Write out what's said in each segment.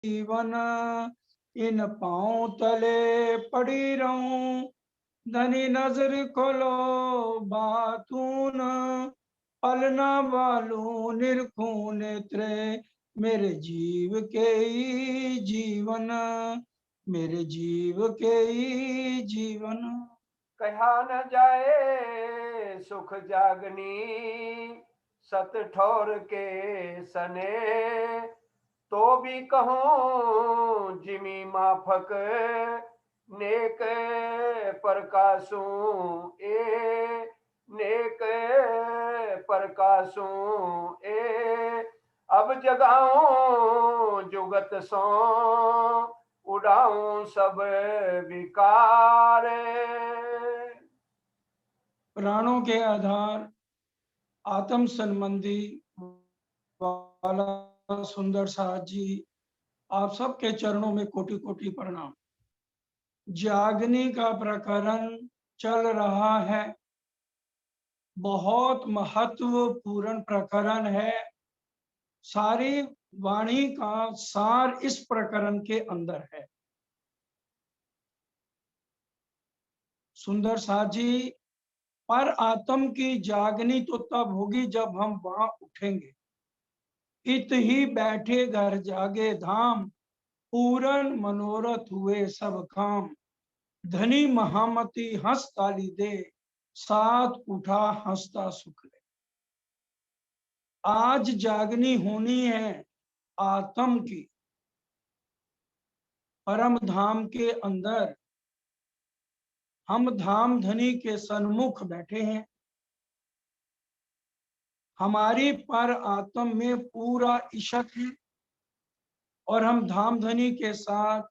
जीवन, इन पांव तले पड़ी रहूं। धनी नजर खोलो बातून, पलना वालू निरखूं नेत्रे। मेरे जीव के ही जीवन, मेरे जीव के ही जीवन। कहा न जाए सुख जागनी, सत ठौर के सने। तो भी कहूँ जिमी माफक, नेक प्रकाशू ए, नेक प्रकाशू ए। अब जगाऊं जुगत सो, उड़ाऊं सब विकार। प्राणों के आधार आत्म संबंधी वाला सुंदर साथ जी, आप सबके चरणों में कोटि कोटि प्रणाम। जागनी का प्रकरण चल रहा है, बहुत महत्वपूर्ण प्रकरण है। सारी वाणी का सार इस प्रकरण के अंदर है। सुंदर साथ जी, पर आत्म की जागनी तो तब होगी जब हम वहां उठेंगे। इत ही बैठे घर जागे धाम, पूरन मनोरथ हुए सब काम। धनी महामती हंस ताली दे, साथ उठा हंसता सुख ले। आज जागनी होनी है आत्म की। परम धाम के अंदर हम धाम धनी के सन्मुख बैठे हैं। हमारी पर आत्म में पूरा इशक है और हम धाम धनी के साथ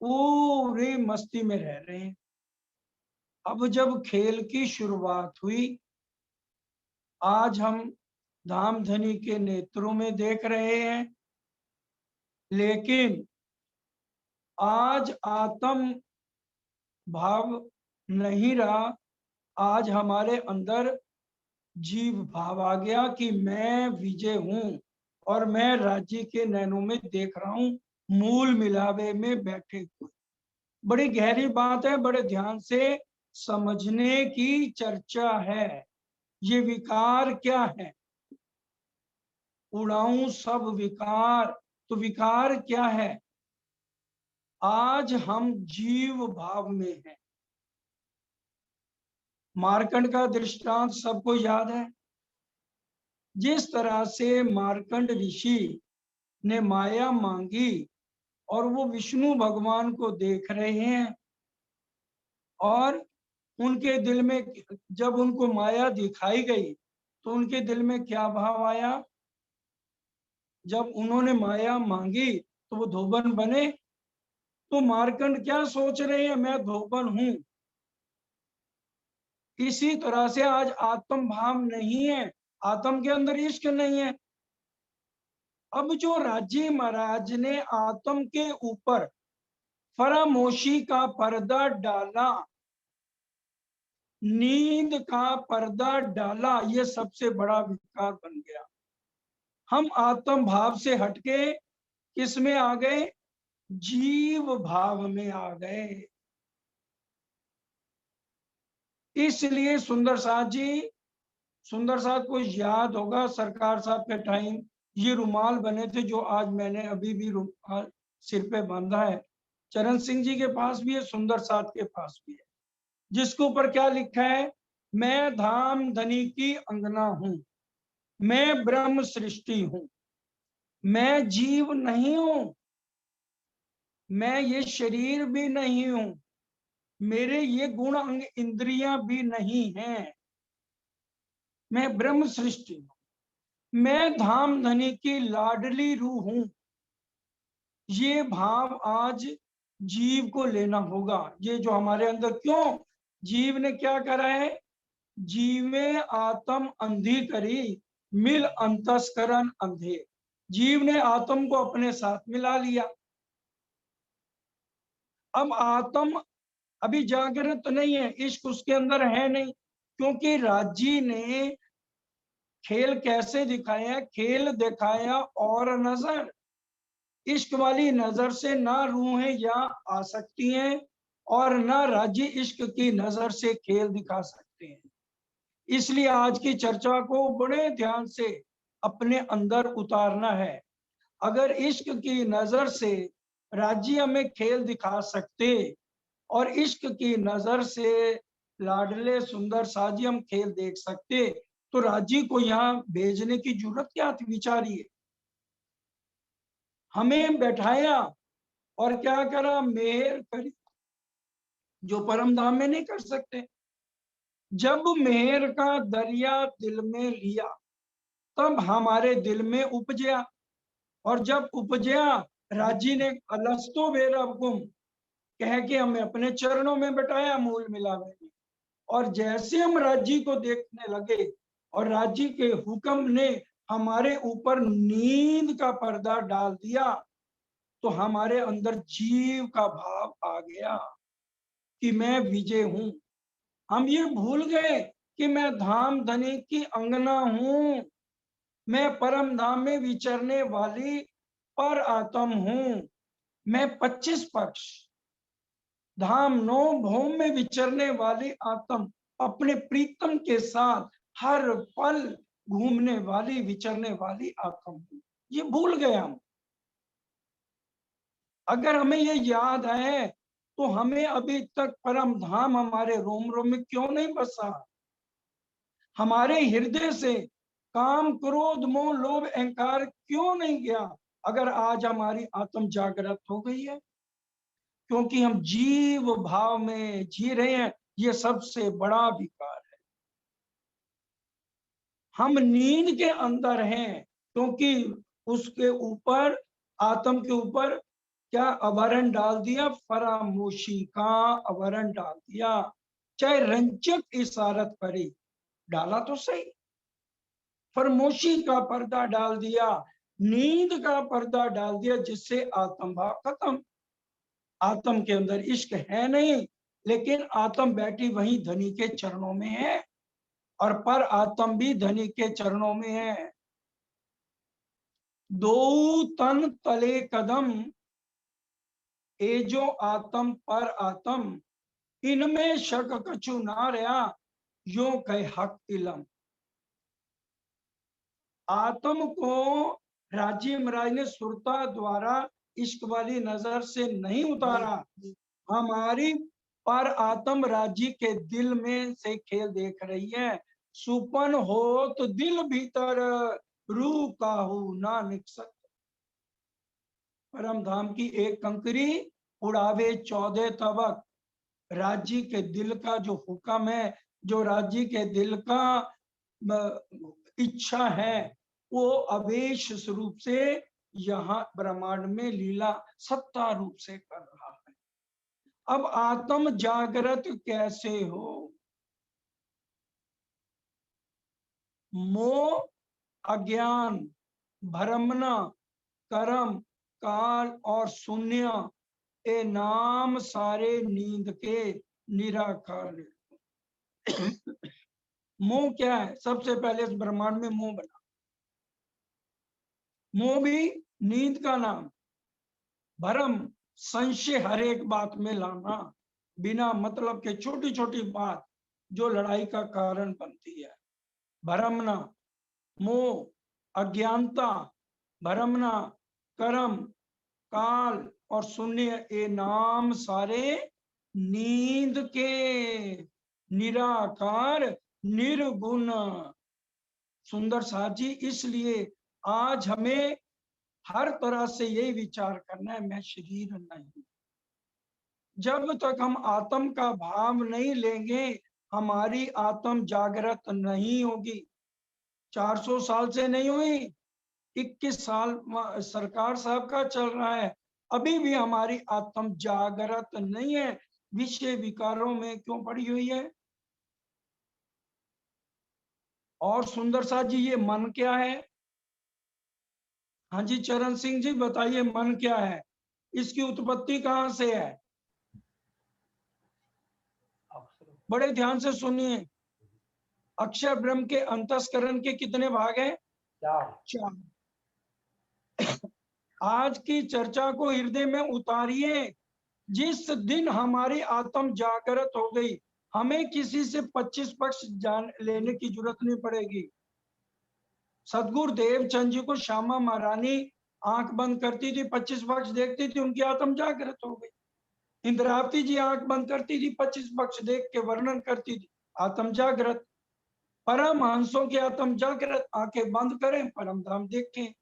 पूरी मस्ती में रह रहे हैं। अब जब खेल की शुरुआत हुई, आज हम धाम धनी के नेत्रों में देख रहे हैं, लेकिन आज आत्म भाव नहीं रहा। आज हमारे अंदर जीव भाव आ गया कि मैं विजय हूं और मैं राज्य के नैनों में देख रहा हूं, मूल मिलावे में बैठे हुए। बड़ी गहरी बात है, बड़े ध्यान से समझने की चर्चा है। ये विकार क्या है? उड़ाऊं सब विकार। तो विकार क्या है? आज हम जीव भाव में हैं। मार्कंड का दृष्टांत सबको याद है। जिस तरह से मार्कंड ऋषि ने माया मांगी और वो विष्णु भगवान को देख रहे हैं, और उनके दिल में जब उनको माया दिखाई गई तो उनके दिल में क्या भाव आया? जब उन्होंने माया मांगी तो वो धोबन बने। तो मार्कंड क्या सोच रहे हैं? मैं धोबन हूं। इसी तरह से आज आत्म भाव नहीं है, आत्म के अंदर इश्क नहीं है। अब जो राजी महाराज ने आत्म के ऊपर फरामोशी का पर्दा डाला, नींद का पर्दा डाला, ये सबसे बड़ा विकार बन गया। हम आत्म भाव से हटके किस में आ गए? जीव भाव में आ गए। इसलिए सुंदर साथ जी, सुंदर साथ को याद होगा सरकार साहब के टाइम ये रुमाल बने थे जो आज मैंने अभी भी रुमाल सिर पे बांधा है। चरण सिंह जी के पास भी है, सुंदर साथ के पास भी है, जिसके ऊपर क्या लिखा है? मैं धाम धनी की अंगना हूं, मैं ब्रह्म सृष्टि हूं, मैं जीव नहीं हूं, मैं ये शरीर भी नहीं हूं, मेरे ये गुण अंग इंद्रियां भी नहीं हैं, मैं ब्रह्म सृष्टि हूं, मैं धाम धनी की लाडली रूह हूं। ये भाव आज जीव को लेना होगा। ये जो हमारे अंदर, क्यों जीव ने क्या करा है? जीवे आत्म अंधी करी, मिल अंतस्करण अंधे। जीव ने आत्म को अपने साथ मिला लिया। अब आत्म अभी जागृत तो नहीं है, इश्क उसके अंदर है नहीं, क्योंकि राजी ने खेल कैसे दिखाया? खेल दिखाया और नजर। इश्क वाली नजर से ना रूहें यहाँ आ सकती हैं और ना राजी इश्क की नजर से खेल दिखा सकते हैं। इसलिए आज की चर्चा को बड़े ध्यान से अपने अंदर उतारना है। अगर इश्क की नजर से राजी हमें खेल दिखा सकते और इश्क की नजर से लाडले सुंदर साजी हम खेल देख सकते, तो राजी को यहाँ भेजने की जरूरत क्या थी? विचारिए। हमें बैठाया और क्या करा? मेहर करी, जो परम धाम में नहीं कर सकते। जब मेहर का दरिया दिल में लिया, तब हमारे दिल में उपजया, और जब उपजया, राजी ने अलस्तो बेरबकुम कह के हमें अपने चरणों में बैठाया मूल मिलावे में। और जैसे हम राजी को देखने लगे और राजी के हुक्म ने हमारे ऊपर नींद का पर्दा डाल दिया, तो हमारे अंदर जीव का भाव आ गया कि मैं विजय हूं। हम ये भूल गए कि मैं धाम धनी की अंगना हूं, मैं परम धाम में विचरने वाली पर आत्म हूं। मैं 25 पक्ष धाम 9 भौम में विचरने वाली आत्म, अपने प्रीतम के साथ हर पल घूमने वाली विचरने वाली आत्म हूं। ये भूल गए हम। अगर हमें ये याद है तो हमें अभी तक परम धाम हमारे रोम रोम में क्यों नहीं बसा? हमारे हृदय से काम क्रोध मोह लोभ अहंकार क्यों नहीं गया? अगर आज हमारी आत्म जागृत हो गई है, क्योंकि हम जीव भाव में जी रहे हैं। ये सबसे बड़ा विकार है। हम नींद के अंदर हैं, क्योंकि उसके ऊपर, आत्म के ऊपर क्या आवरण डाल दिया? फरामोशी का आवरण डाल दिया। चाहे रंजक इशारत करे, डाला तो सही, फरमोशी का पर्दा डाल दिया, नींद का पर्दा डाल दिया, जिससे आत्म भाव खत्म। आत्म के अंदर इश्क है नहीं, लेकिन आत्म बैठी वहीं धनी के चरणों में है, और पर आत्म भी धनी के चरणों में है। दो तन तले कदम, ए जो आत्म पर आत्म, इनमें शक कछु ना रहा, यो कह हक इलम। आत्म को राजी महाराज ने सुरता द्वारा इश्क वाली नजर से नहीं उतारा, हमारी पर आत्म राजी के दिल में से खेल देख रही है। सुपन हो तो दिल भीतर, रूह काहू ना निकसत। परम धाम की एक कंकरी उड़ावे 14 तबक। राजी के दिल का जो हुक्म है, जो राजी के दिल का इच्छा है, वो अवेश स्वरूप से यहाँ ब्रह्मांड में लीला सत्ता रूप से कर रहा है। अब आत्म जागृत कैसे हो? मोह, अज्ञान, भ्रमना, कर्म, काल और शून्य, ये नाम सारे नींद के निराकार। मोह क्या है? सबसे पहले इस ब्रह्मांड में मोह बना। मोह भी नींद का नाम। भ्रम, संशय हर एक बात में लाना, बिना मतलब के छोटी छोटी बात जो लड़ाई का कारण बनती है। भ्रमना, मोह, अज्ञानता, भ्रमना, कर्म, काल और शून्य, ये नाम सारे नींद के निराकार निर्गुण। सुंदर साजी, इसलिए आज हमें हर तरह से यही विचार करना है, मैं शरीर नहीं। जब तक हम आत्म का भाव नहीं लेंगे, हमारी आत्म जागृत नहीं होगी। 400 साल से नहीं हुई, 21 साल सरकार साहब का चल रहा है, अभी भी हमारी आत्म जागृत नहीं है। विषय विकारों में क्यों पड़ी हुई है? और सुंदर साथ जी, ये मन क्या है? हाँ जी, चरण सिंह जी बताइए, मन क्या है? इसकी उत्पत्ति कहां से है? बड़े ध्यान से सुनिए। अक्षर ब्रह्म के अंतस्करण के कितने भाग हैं? 4। आज की चर्चा को हृदय में उतारिए। जिस दिन हमारी आत्म जागृत हो गई, हमें किसी से 25 पक्ष जान लेने की जरूरत नहीं पड़ेगी। सदगुरु देवचंद जी को श्यामा महारानी आंख बंद करती थी, 25 पक्ष देखती थी, उनकी आत्म जागृत हो गई। इंद्रावती जी आंख बंद करती थी, 25 पक्ष देख के वर्णन करती थी, आत्म जागृत। परमहंसों की आत्म जागृत, आंखें बंद करें परम धाम देखें।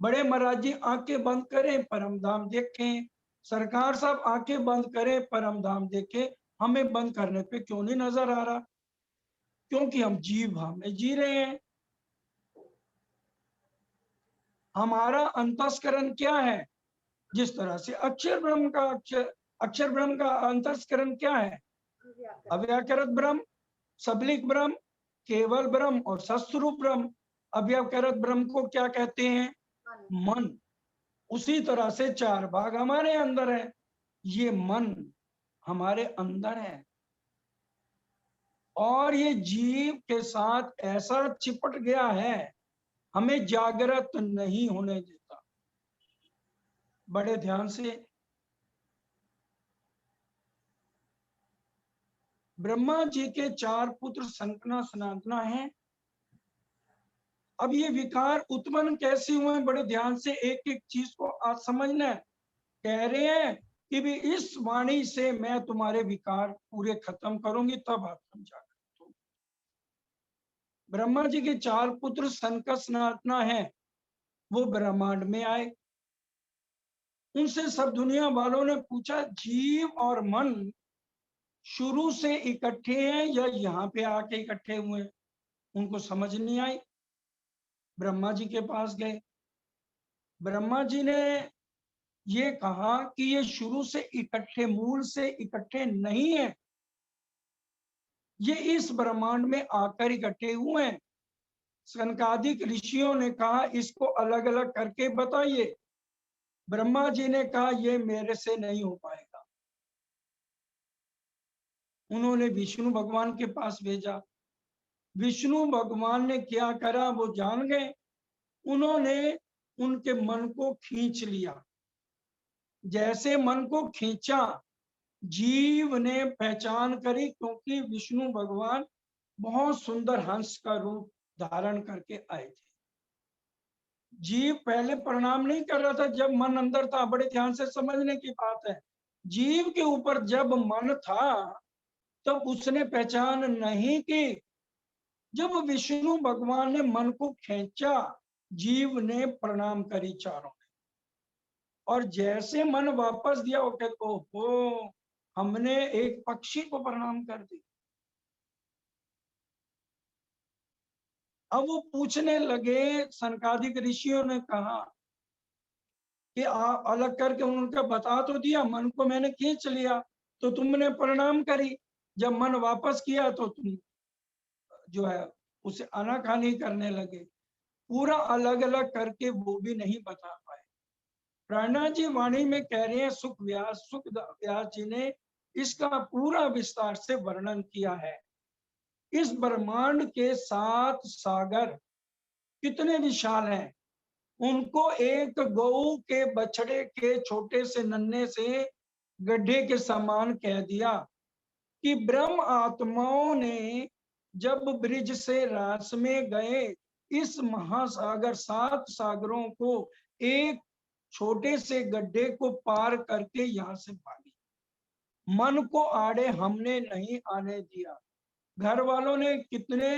बड़े महाराज जी आंखें बंद करें परम धाम देखें। सरकार साहब आंखें बंद करें परम धाम देखें। हमें बंद करने पे क्यों नहीं नजर आ रहा? क्योंकि हम जीव भाव में जी रहे हैं। हमारा अंतस्करण क्या है? जिस तरह से अक्षर ब्रह्म का अक्षर ब्रह्म का अंतस्करण क्या है? अव्याकृत ब्रह्म, सबलिक ब्रह्म, केवल ब्रह्म और सत्स्वरूप ब्रह्म। अव्याकृत ब्रह्म को क्या कहते हैं? मन। उसी तरह से 4 भाग हमारे अंदर है। ये मन हमारे अंदर है और ये जीव के साथ ऐसा चिपट गया है, हमें जागृत नहीं होने देता। बड़े ध्यान से, ब्रह्मा जी के 4 पुत्र सनकना सनातना हैं। अब ये विकार उत्पन्न कैसे हुए? बड़े ध्यान से एक एक चीज को आज समझना है। कह रहे हैं कि भी इस वाणी से मैं तुम्हारे विकार पूरे खत्म करूंगी, तब आत्म जागृत होगी। ब्रह्मा जी के 4 पुत्र सनक सनातना है, वो ब्रह्मांड में आए। उनसे सब दुनिया वालों ने पूछा, जीव और मन शुरू से इकट्ठे हैं या यहाँ पे आके इकट्ठे हुए? उनको समझ नहीं आई। ब्रह्मा जी के पास गए। ब्रह्मा जी ने ये कहा कि ये शुरू से इकट्ठे, मूल से इकट्ठे नहीं है, ये इस ब्रह्मांड में आकर इकट्ठे हुए हैं। सनकादिक ऋषियों ने कहा इसको अलग अलग करके बताइए। ब्रह्मा जी ने कहा ये मेरे से नहीं हो पाएगा। उन्होंने विष्णु भगवान के पास भेजा। विष्णु भगवान ने क्या करा वो जान गए। उन्होंने उनके मन को खींच लिया। जैसे मन को खींचा, जीव ने पहचान करी, क्योंकि विष्णु भगवान बहुत सुंदर हंस का रूप धारण करके आए थे। जीव पहले प्रणाम नहीं कर रहा था जब मन अंदर था। बड़े ध्यान से समझने की बात है। जीव के ऊपर जब मन था तब उसने पहचान नहीं की। जब विष्णु भगवान ने मन को खींचा, जीव ने प्रणाम करी चारों ने। और जैसे मन वापस दिया, वो कहते ओहो, हमने एक पक्षी को प्रणाम कर दी। अब वो पूछने लगे, सनकादिक ऋषियों ने कहा कि आप अलग करके उनका बता तो दिया, मन को मैंने खींच लिया तो तुमने प्रणाम करी, जब मन वापस किया तो तुम जो है उसे आनाकानी करने लगे। पूरा अलग अलग करके वो भी नहीं बता पाए। प्राणा जी वाणी में कह रहे हैं, सुख व्यास जी ने इसका पूरा विस्तार से वर्णन किया है। इस ब्रह्मांड के 7 सागर कितने विशाल हैं। उनको एक गौ के बछड़े के छोटे से नन्हे से गड्ढे के समान कह दिया कि ब्रह्म आत्माओं ने जब ब्रिज से रास में गए, इस महासागर 7 सागरों को एक छोटे से गड्ढे को पार करके यहाँ से भागी। मन को आड़े हमने नहीं आने दिया। घर वालों ने कितने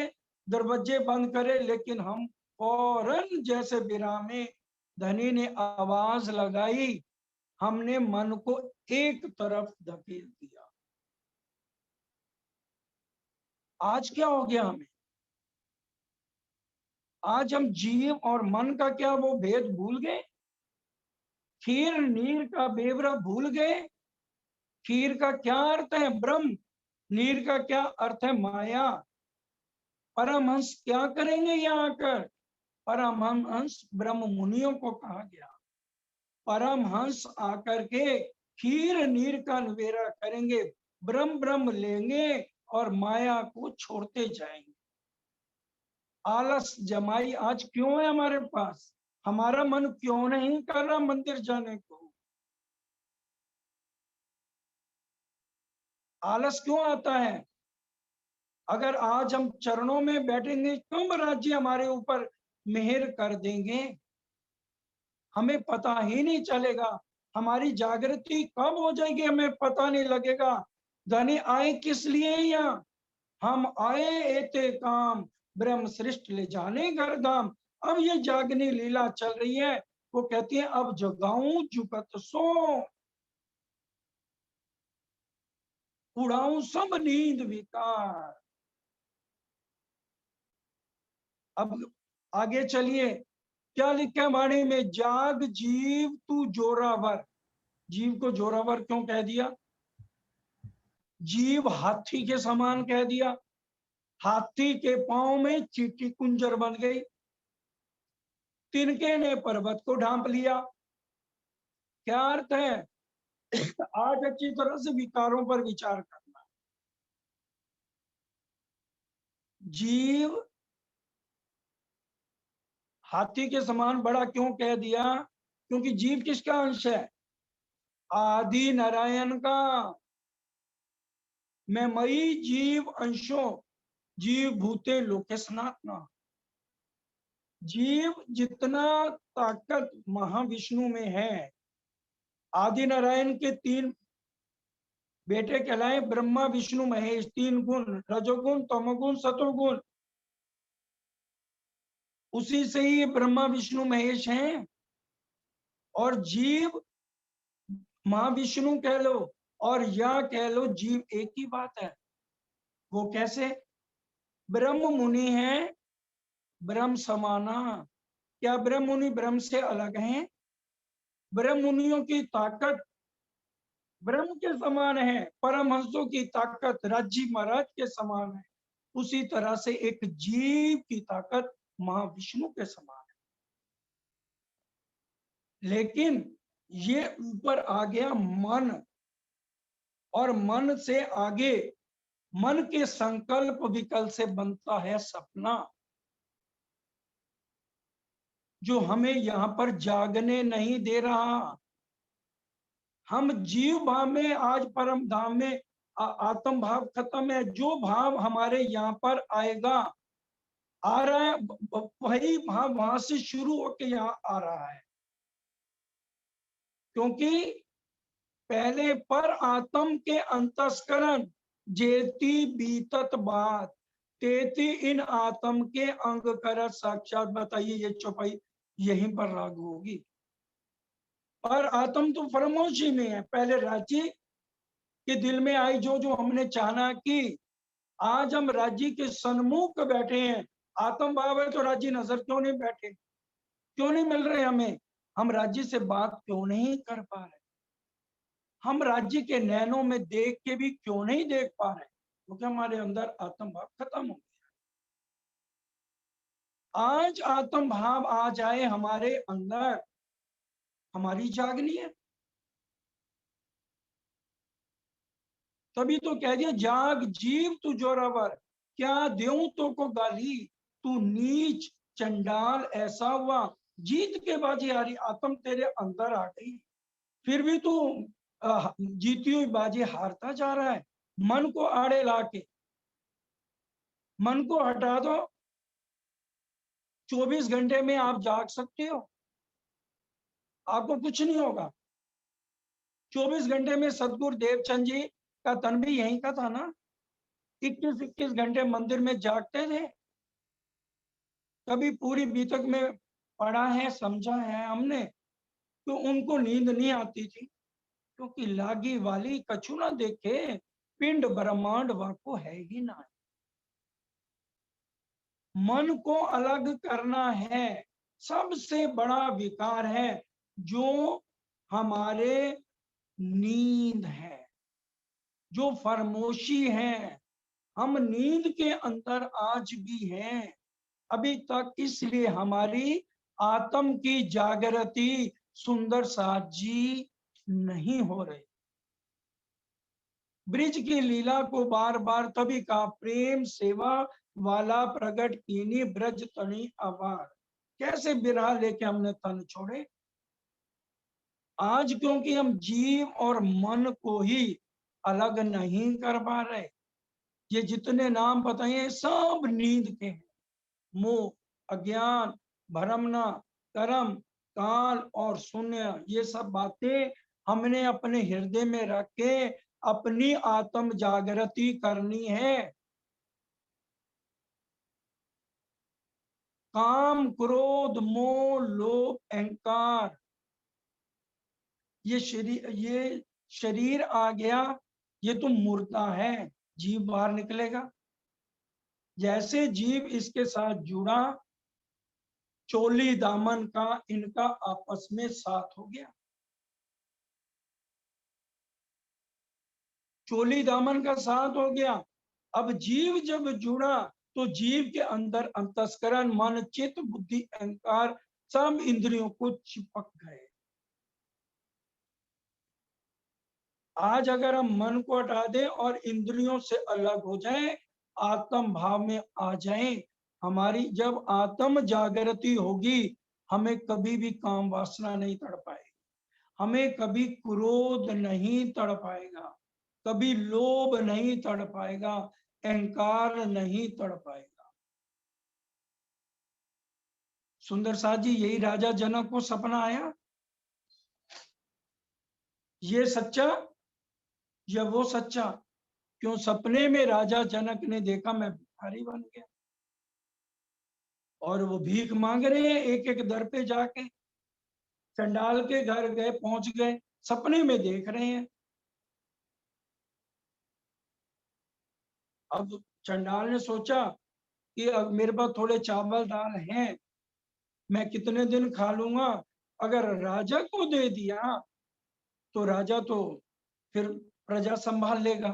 दरवाजे बंद करे, लेकिन हम फौरन जैसे विरामे धनी ने आवाज लगाई, हमने मन को एक तरफ धकेल दिया। आज क्या हो गया हमें? आज हम जीव और मन का क्या वो भेद भूल गए? खीर नीर का बेवरा भूल गए। खीर का क्या अर्थ है? ब्रह्म। नीर का क्या अर्थ है? माया। परमहंस क्या करेंगे यहाँ आकर? परमहंस ब्रह्म मुनियों को कहा गया। परमहंस आकर के खीर नीर का निवेरा करेंगे, ब्रह्म ब्रह्म लेंगे और माया को छोड़ते जाएंगे। आलस जमाई आज क्यों है हमारे पास? हमारा मन क्यों नहीं कर रहा मंदिर जाने को? आलस क्यों आता है? अगर आज हम चरणों में बैठेंगे, कब राज्य हमारे ऊपर मेहर कर देंगे, हमें पता ही नहीं चलेगा। हमारी जागृति कब हो जाएगी, हमें पता नहीं लगेगा। धनी आए किस लिए यहाँ? हम आए एते काम, ब्रह्म सृष्ट ले जाने घर धाम। अब ये जागनी लीला चल रही है। वो कहती है अब जगाऊं जुगत सो, उड़ाऊं सब नींद विकार। अब आगे चलिए, क्या लिखा है वाणी में? जाग जीव तू जोरावर। जीव को जोरावर क्यों कह दिया? जीव हाथी के समान कह दिया। हाथी के पांव में चीटी कुंजर बन गई। तिनके ने पर्वत को ढांप लिया। क्या अर्थ है? आज अच्छी तरह से विकारों पर विचार करना। जीव हाथी के समान बड़ा क्यों कह दिया? क्योंकि जीव किसका अंश है? आदि नारायण का। मैं मई जीव अंशों, जीव भूते लोके सनातना। जीव जितना ताकत महाविष्णु में है, आदि नारायण के 3 बेटे कहलाए ब्रह्मा विष्णु महेश। 3 गुण, रजोगुण तमोगुण सतोगुण, उसी से ही ब्रह्मा विष्णु महेश हैं। और जीव महाविष्णु कह लो और या कह लो, जीव एक ही बात है। वो कैसे? ब्रह्म मुनि है ब्रह्म समाना। क्या ब्रह्म मुनि ब्रह्म से अलग हैं? ब्रह्म मुनियों की ताकत ब्रह्म के समान है, परमहंसों की ताकत राज्य महाराज के समान है। उसी तरह से एक जीव की ताकत महाविष्णु के समान है। लेकिन ये ऊपर आ गया मन, और मन से आगे मन के संकल्प विकल्प से बनता है सपना, जो हमें यहाँ पर जागने नहीं दे रहा। हम जीव भाव में, आज परम धाम में आत्म भाव खत्म है। जो भाव हमारे यहाँ पर आएगा, आ रहा है, वही भाव वहां से शुरू होके यहाँ आ रहा है। क्योंकि पहले पर आत्म के अंतस्करण जेती बीतत बात, तेती इन आत्म के अंग कर साक्षात। बताइए ये चौपाई यहीं पर लागू होगी। और आत्म तो फरमोशी में है। पहले राज्य के दिल में आई, जो जो हमने चाहा कि आज हम राज्य के सन्मुख बैठे हैं। आत्म भाव है तो राज्य नजर क्यों नहीं बैठे? क्यों नहीं मिल रहे हमें? हम राज्य से बात क्यों नहीं कर पा रहे? हम राज्य के नैनों में देख के भी क्यों नहीं देख पा रहे? क्योंकि हमारे अंदर आत्म भाव खत्म हो गया। आज आत्म भाव आ जाए हमारे अंदर, हमारी जागनी है। तभी तो कह दिया जाग जीव तू जोरावर, क्या देऊं तो को गाली, तू नीच चंडाल ऐसा हुआ। जीत के बाजी हारी, आत्म तेरे अंदर आ गई, फिर भी तू जीती हुई बाजी हारता जा रहा है। मन को आड़े लाके, मन को हटा दो। 24 घंटे में आप जाग सकते हो, आपको कुछ नहीं होगा। 24 घंटे में सदगुरु देवचंद जी का तन भी यहीं का था ना। 21-21 घंटे मंदिर में जागते थे। कभी पूरी बीतक में पढ़ा है, समझा है हमने, तो उनको नींद नहीं आती थी, क्योंकि लागी वाली कछु ना देखे, पिंड ब्रह्मांड वाको है ही ना। मन को अलग करना है, सबसे बड़ा विकार है जो हमारे नींद है, जो फरमोशी है। हम नींद के अंदर आज भी हैं अभी तक, इसलिए हमारी आत्म की जागृति सुंदर साथ जी नहीं हो रही। ब्रिज की लीला को बार बार तभी का प्रेम सेवा वाला प्रगट कीनी ब्रज तनी आवार। कैसे बिरहा लेके हमने तन छोड़े। आज क्योंकि हम जीव और मन को ही अलग नहीं कर पा रहे। ये जितने नाम बताए सब नींद के हैं। मोह, अज्ञान, भ्रमना, कर्म, काल और शून्य, ये सब बातें हमने अपने हृदय में रख के अपनी आत्म जागृति करनी है। काम, क्रोध, मोह, लोभ, अहंकार, ये शरीर आ गया, ये तो मुर्दा है, जीव बाहर निकलेगा। जैसे जीव इसके साथ जुड़ा, चोली दामन का इनका आपस में साथ हो गया। चोली दामन का साथ हो गया। अब जीव जब जुड़ा तो जीव के अंदर अंतस्करण, मन, चित्त, बुद्धि, अहंकार सब इंद्रियों को चिपक गए। आज अगर हम मन को हटा दें और इंद्रियों से अलग हो जाएं, आत्म भाव में आ जाएं, हमारी जब आत्म जागृति होगी, हमें कभी भी काम वासना नहीं तड़पाएगी, हमें कभी क्रोध नहीं तड़पाएगा, कभी लोभ नहीं तड़पाएगा, अहंकार नहीं तड़पाएगा। सुंदर साथ जी, यही राजा जनक को सपना आया, ये सच्चा या वो सच्चा? क्यों सपने में राजा जनक ने देखा मैं भिखारी बन गया और वो भीख मांग रहे हैं, एक एक दर पे जाके चंडाल के घर गए, पहुंच गए, सपने में देख रहे हैं। अब चंडाल ने सोचा कि अब मेरे पास थोड़े चावल दाल हैं, मैं कितने दिन खा लूंगा, अगर राजा को दे दिया तो राजा तो फिर प्रजा संभाल लेगा।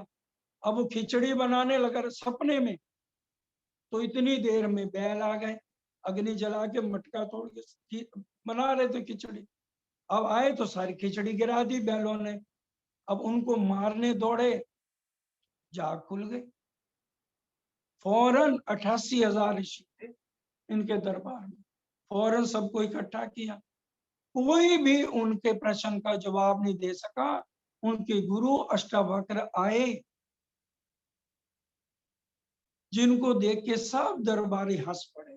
अब वो खिचड़ी बनाने लगा सपने में, तो इतनी देर में बैल आ गए, अग्नि जला के मटका तोड़ के बना रहे थे खिचड़ी। अब आए तो सारी खिचड़ी गिरा दी बैलों ने। अब उनको मारने दौड़े, जाग खुल गई। फौरन 88,000 ऋषि थे इनके दरबार में, फौरन सबको इकट्ठा किया। कोई भी उनके प्रश्न का जवाब नहीं दे सका। उनके गुरु अष्टावक्र आए, जिनको देख के सब दरबारी हंस पड़े।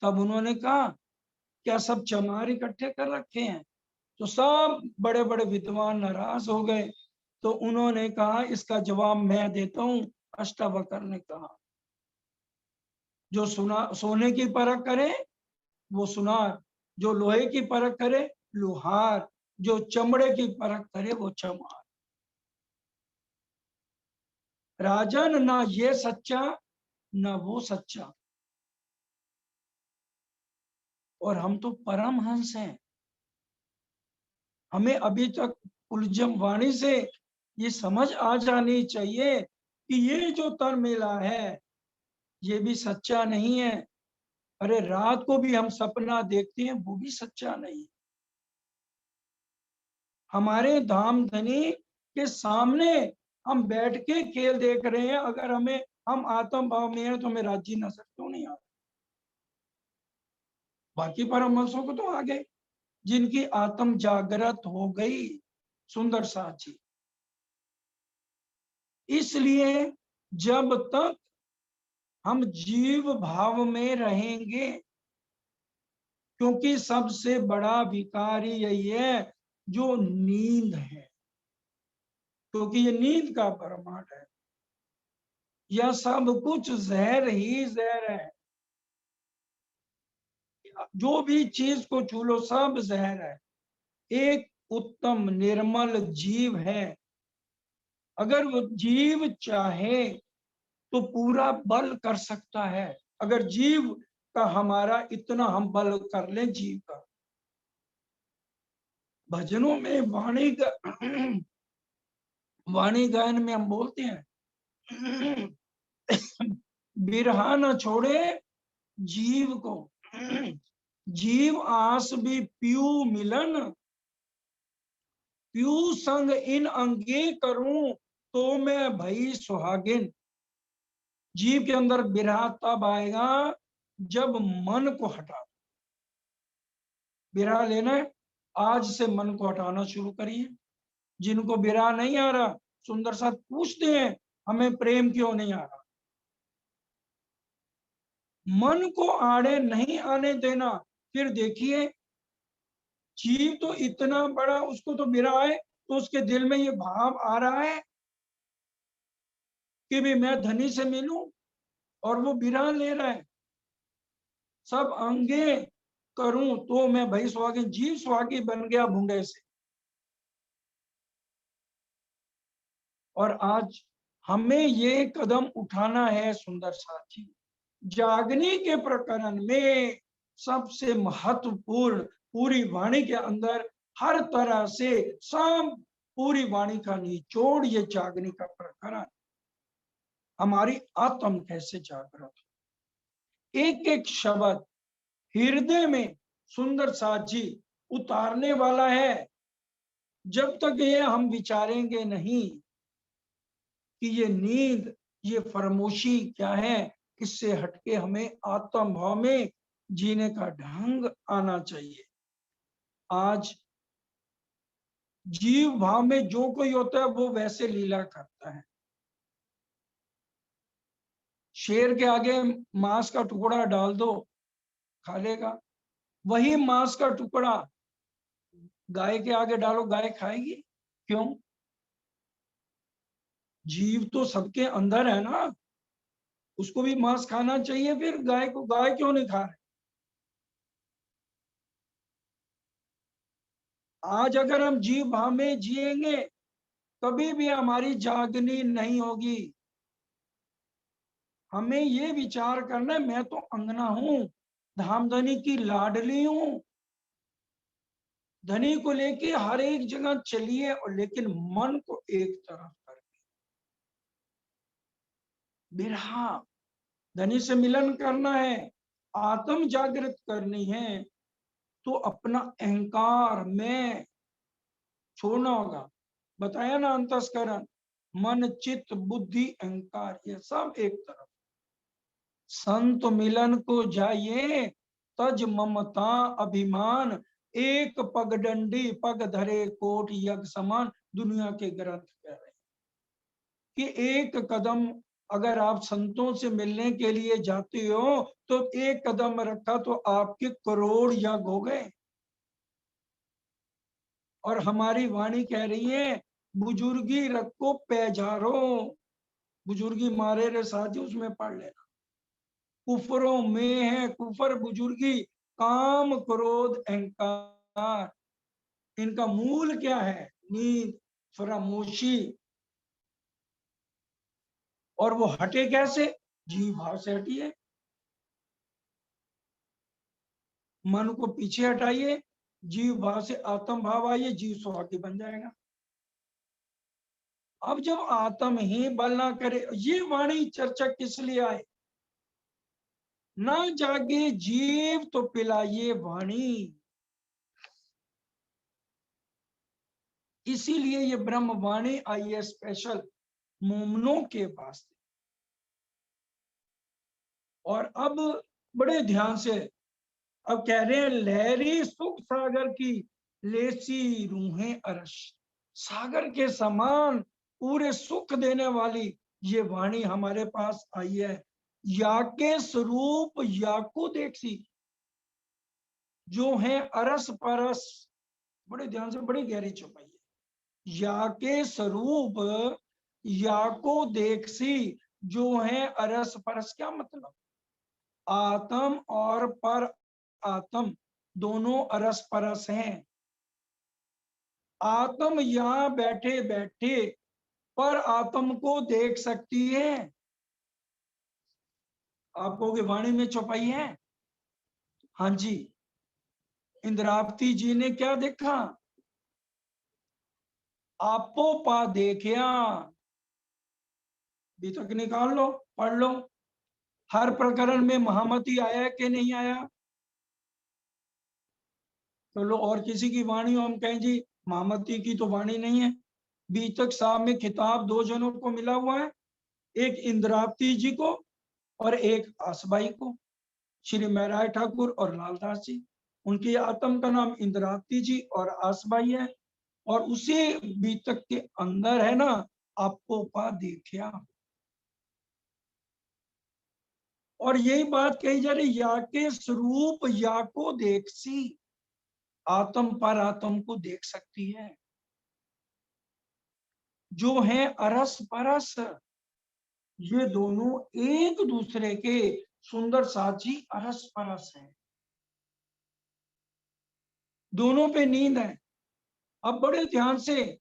तब उन्होंने कहा, क्या सब चमार इकट्ठे कर रखे हैं? तो सब बड़े बड़े विद्वान नाराज हो गए। तो उन्होंने कहा, इसका जवाब मैं देता हूं। अष्टावक्र ने कहा, जो सोने की परख करे वो सुनार, जो लोहे की परख करे लोहार, जो चमड़े की परख करे वो चमार। राजन, ना ये सच्चा ना वो सच्चा, और हम तो परमहंस हैं। हमें अभी तक उलझम वाणी से ये समझ आ जानी चाहिए कि ये जो तन मिला है ये भी सच्चा नहीं है। अरे रात को भी हम सपना देखते हैं, वो भी सच्चा नहीं। हमारे धाम धनी के सामने हम बैठ के खेल देख रहे हैं, अगर हम आत्म भाव में हैं तो हमें राज्य नजर क्यों नहीं आ? बाकी परमहंसों को तो आ गए, जिनकी आत्म जागृत हो गई। सुंदर साथ जी, इसलिए जब तक हम जीव भाव में रहेंगे, क्योंकि सबसे बड़ा विकार यही है जो नींद है, क्योंकि ये नींद का परमार्थ है। यह सब कुछ जहर ही जहर है, जो भी चीज को छू लो सब जहर है। एक उत्तम निर्मल जीव है, अगर वो जीव चाहे तो पूरा बल कर सकता है। अगर जीव का हमारा इतना हम बल कर लें, जीव का भजनों में वाणी गायन में हम बोलते हैं, बिरहा न छोड़े जीव को, जीव आस भी प्यू मिलन, प्यू संग इन अंगे करूं तो मैं भई सुहागिन। जीव के अंदर बिरहा तब आएगा जब मन को हटा, बिरहा लेना है, आज से मन को हटाना शुरू करिए। जिनको बिरहा नहीं आ रहा, सुंदर साथ पूछते हैं हमें प्रेम क्यों नहीं आ रहा। मन को आड़े नहीं आने देना। फिर देखिए, जीव तो इतना बड़ा, उसको तो बिरहा है, तो उसके दिल में ये भाव आ रहा है कि भी मैं धनी से मिलूं, और वो बिरहा ले रहा है, सब अंगे करूं तो मैं भाई सुहागी, जीव सुहागी बन गया भूंगे से। और आज हमें ये कदम उठाना है सुंदर साथी। जागने के प्रकरण में सबसे महत्वपूर्ण, पूरी वाणी के अंदर हर तरह से सब पूरी वाणी का निचोड़ ये जागने का प्रकरण, हमारी आत्म कैसे जागृत हो। एक एक शब्द हृदय में सुंदर साथ जी उतारने वाला है। जब तक ये हम विचारेंगे नहीं कि ये नींद, ये फरमोशी क्या है, इससे हटके हमें आत्म भाव में जीने का ढंग आना चाहिए। आज जीव भाव में जो कोई होता है वो वैसे लीला करता है। शेर के आगे मांस का टुकड़ा डाल दो, खा लेगा। वही मांस का टुकड़ा गाय के आगे डालो, गाय खाएगी? क्यों? जीव तो सबके अंदर है ना, उसको भी मांस खाना चाहिए, फिर गाय को, गाय क्यों नहीं खा रहे? आज अगर हम जीव भाव में जिएंगे, कभी भी हमारी जागनी नहीं होगी। हमें ये विचार करना है, मैं तो अंगना हूं, धामधनी की लाडली हूं, धनी को लेके हर एक जगह चलिए, और लेकिन मन को एक तरफ कर, बिरहा, धनी से मिलन करना है, आत्म जागृत करनी है, तो अपना अहंकार में छोड़ना होगा। बताया ना, अंतस्करण, मन चित्त बुद्धि अहंकार, ये सब एक तरफ। संत मिलन को जाइए, तज ममता अभिमान, एक पगडंडी पग धरे कोट यज्ञ समान। दुनिया के ग्रंथ कह रहे हैं कि एक कदम अगर आप संतों से मिलने के लिए जाते हो, तो एक कदम रखा तो आपके करोड़ यज्ञ हो गए। और हमारी वाणी कह रही है, बुजुर्गी रखो पैजारो, बुजुर्गी मारे रे साथी, उसमें पढ़ लेना। कुफरों में है कुफर बुजुर्गी, काम क्रोध अहंकार, इनका मूल क्या है? नींद, फरामोशी। और वो हटे कैसे? जीव भाव से हटिए, मन को पीछे हटाइए, जीव भाव से आत्म भाव आइए, जीव सुहागी बन जाएगा। अब जब आत्म ही बल ना करे, ये वाणी चर्चा किस लिए आए? ना जागे जीव तो पिलाइए वाणी। इसीलिए ये ब्रह्म वाणी आई है स्पेशल मोमनों के वास्ते। और अब बड़े ध्यान से अब कह रहे हैं, लहरी सुख सागर की लेसी रूहें अरश। सागर के समान पूरे सुख देने वाली ये वाणी हमारे पास आई है। या के स्वरूप या को देखसी, जो है अरस परस। बड़े ध्यान से, बड़ी गहरी छुपाई है। या के स्वरूप या को देखसी, जो है अरस परस। क्या मतलब? आत्म और पर आत्म दोनों अरस परस हैं। आत्म यहां बैठे बैठे पर आत्म को देख सकती है। आप कहोगे वाणी में छुपाई है? हाँ जी, इंद्रावती जी ने क्या देखा? आपो पा देखिया। भी तक निकाल लो, पढ़ लो। हर प्रकरण में महामती आया कि नहीं आया? चलो, और किसी की वाणी हम कहें जी महामती की तो वाणी नहीं है। बीतक साहब में खिताब दो जनों को मिला हुआ है, एक इंद्रावती जी को और एक आसबाई को, श्री महराज ठाकुर और लालदास जी। उनकी आत्म का नाम इंद्रावती जी और आसबाई है। और उसी बीतक के अंदर है ना आपको पा देखिया। और यही बात कही जा रही, या के स्वरूप या को देखसी, आत्म पर आत्म को देख सकती है, जो है अरस परस। ये दोनों एक दूसरे के सुंदर साथी अरस परस हैं, दोनों पे नींद है। अब बड़े ध्यान से,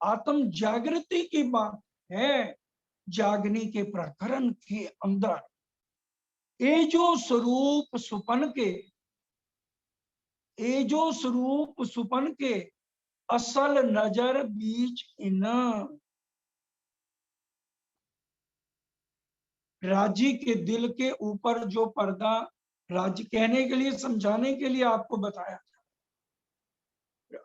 आत्म जागृति की बात है, जागने के प्रकरण के अंदर ये जो स्वरूप सुपन के, ये जो स्वरूप सुपन के असल नजर बीच इन, राजी के दिल के ऊपर जो पर्दा, राजी कहने के लिए समझाने के लिए आपको बताया,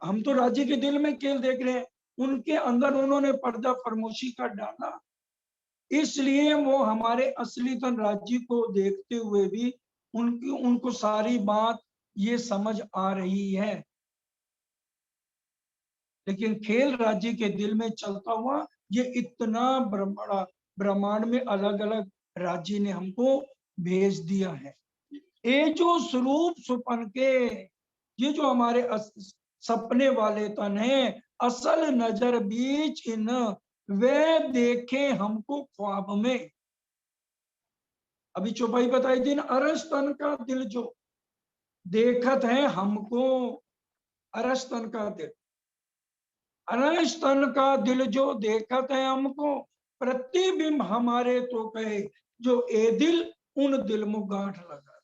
हम तो राजी के दिल में खेल देख रहे हैं, उनके अंदर उन्होंने पर्दा फरमोशी का डाला, इसलिए वो हमारे असली तन राजी को देखते हुए भी उनको सारी बात ये समझ आ रही है। लेकिन खेल राज्य के दिल में चलता हुआ ये इतना बड़ा ब्रह्मांड में अलग अलग राज्य ने हमको भेज दिया है। ये जो स्वरूप सुपन के, ये जो हमारे सपने वाले तन है, असल नजर बीच इन, वे देखे हमको ख्वाब में। अभी चौपाई बताई थी ना, अरस तन का दिल जो देखत है हमको, अरस तन का दिल, अरस तन का दिल जो देखत है हमको, प्रतिबिंब हमारे तो कहे, जो ए दिल उन दिल में गांठ लगा,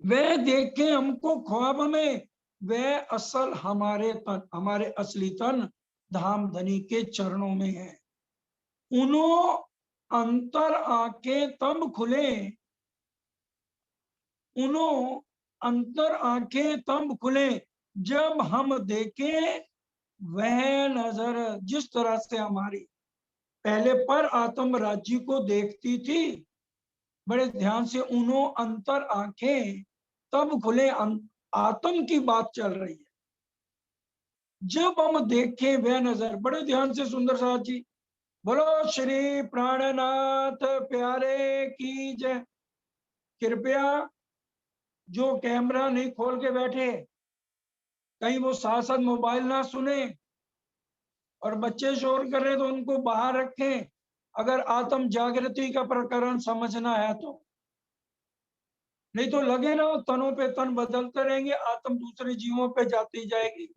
वे देखे हमको ख्वाब में, वे असल हमारे तन, हमारे असली तन धाम धनी के चरणों में है। उन्हों अंतर आंखें तब खुले, उन्हों अंतर आंखें तब खुले, जब हम देखें वह नजर, जिस तरह से हमारी पहले पर आत्म राज्य को देखती थी, बड़े ध्यान से, उन्हों अंतर आंखें तब खुले, आत्म की बात चल रही है, जब हम देखें वह नजर, बड़े ध्यान से सुंदर साथ जी, बोलो श्री प्राणनाथ प्यारे की जय। कृपया जो कैमरा नहीं खोल के बैठे, कहीं वो साथ साथ मोबाइल ना सुने, और बच्चे शोर कर रहे तो उनको बाहर रखें, अगर आत्म जागृति का प्रकरण समझना है तो। नहीं तो लगे ना तनों पे तन बदलते रहेंगे, आत्म दूसरे जीवों पे जाती जाएगी।